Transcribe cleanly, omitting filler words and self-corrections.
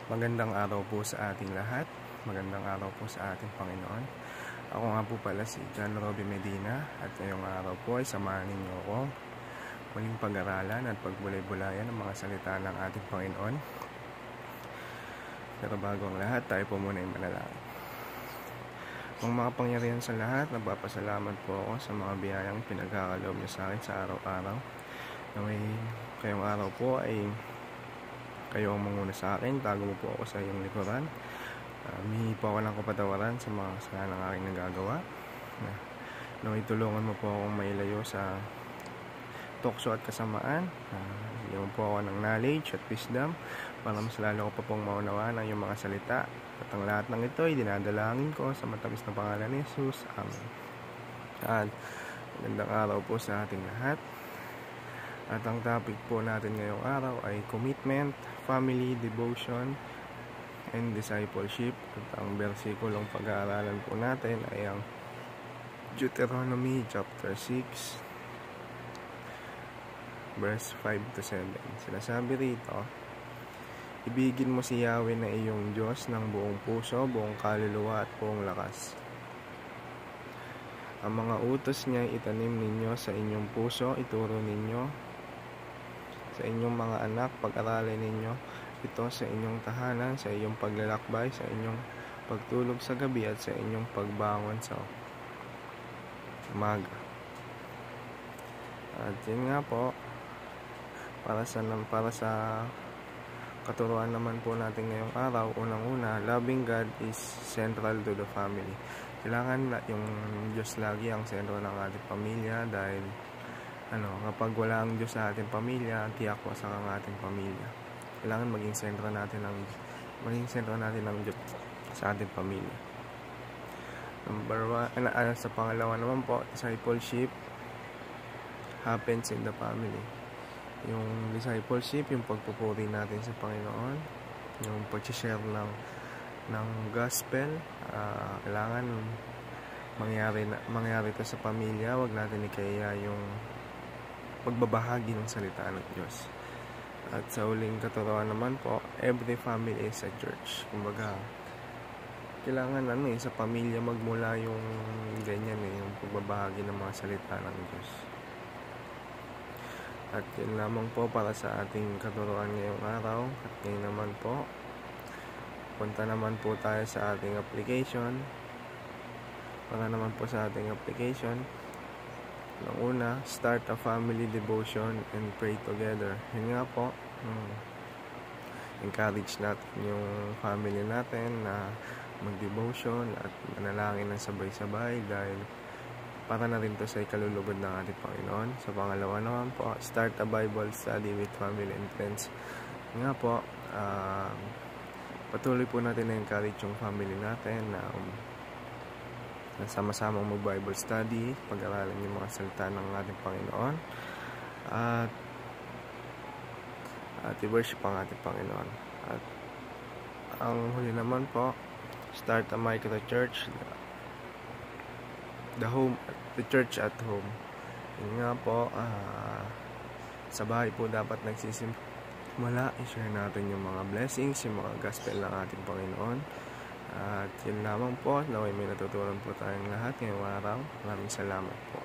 Magandang araw po sa ating lahat. Magandang araw po sa ating Panginoon. Ako nga po pala si John Robby Medina at ngayong araw po ay samahan ninyo ako muling pag-aralan at pagbulay-bulayan ng mga salita ng ating Panginoon. Pero bago ang lahat, tayo po muna ay manalangin. Ang makapangyarihan sa lahat, nagpapasalamat po ako sa mga biyayang pinagkakaloob niyo sa akin sa araw-araw. Ngayong araw po ay kayo ang manguna sa akin, tago mo po ako sa iyong likuran. Humihingi po ako ng kapatawaran sa mga kasalanan ng aking nagagawa. Naway tulungan mo po akong mailayo sa tukso at kasamaan. Bigyan mo po ako ng knowledge at wisdom para mas lalo ko pa pong maunawaan ang iyong mga salita. At ang lahat ng ito ay dinadalangin ko sa matamis na pangalan ni Jesus. Amen. At magandang araw po sa ating lahat. At ang topic po natin ngayong araw ay commitment, family, devotion, and discipleship. At ang versikulong pag-aaralan po natin ay ang Deuteronomy chapter 6 verse 5 to 7. Sinasabi rito, ibigin mo si Yahweh na iyong Diyos ng buong puso, buong kaluluwa at buong lakas. Ang mga utos niya itanim ninyo sa inyong puso, ituro ninyo sa inyong mga anak, pag-aralin ninyo ito sa inyong tahanan, sa iyong paglalakbay, sa inyong pagtulog sa gabi at sa inyong pagbangon sa umaga. At yun nga po, para sa katuruan naman po natin ngayong araw, unang-una, loving God is central to the family. Kailangan yung Diyos lagi ang sentro ng ating pamilya dahil kapag wala ang Diyos sa ating pamilya, tiyak wasak ang ating pamilya. Kailangan maging sentro natin ng Diyos sa ating pamilya. Number 1, sa pangalawa naman po, discipleship happens in the family. Yung discipleship, yung pagpupuri natin sa Panginoon, yung pag-share ng gospel, kailangan mangyari ito sa pamilya. Huwag natin ikaya yung pagbabahagi ng salita ng Diyos. At sa huling katuruan naman po, every family is a church. Kumbaga, kailangan sa pamilya magmula yung ganyan yung pagbabahagi ng mga salita ng Diyos. At yun lamang po para sa ating katuruan ngayong araw. At ngayon naman po, punta naman po tayo sa ating application. Para naman po sa ating application, una, start a family devotion and pray together. Yun nga po, encourage natin yung family natin na mag-devotion at manalangin ng sabay-sabay dahil para na rin to sa ikalulugod ng ating Panginoon. Sa pangalawa naman po, start a Bible study with family and friends. Yun nga po, patuloy po natin na encourage yung family natin na sama-samang mag-Bible study, pag-aralan yung mga salita ng ating Panginoon at i-worship ang ating Panginoon. At ang huli naman po, start a micro church, the church at home. Yun nga po, sa bahay po dapat nagsisimula, i-share natin yung mga blessings, yung mga gospel ng ating Panginoon. At yun lamang po, naway may natutunan po tayong lahat ngayong araw. Maraming salamat po.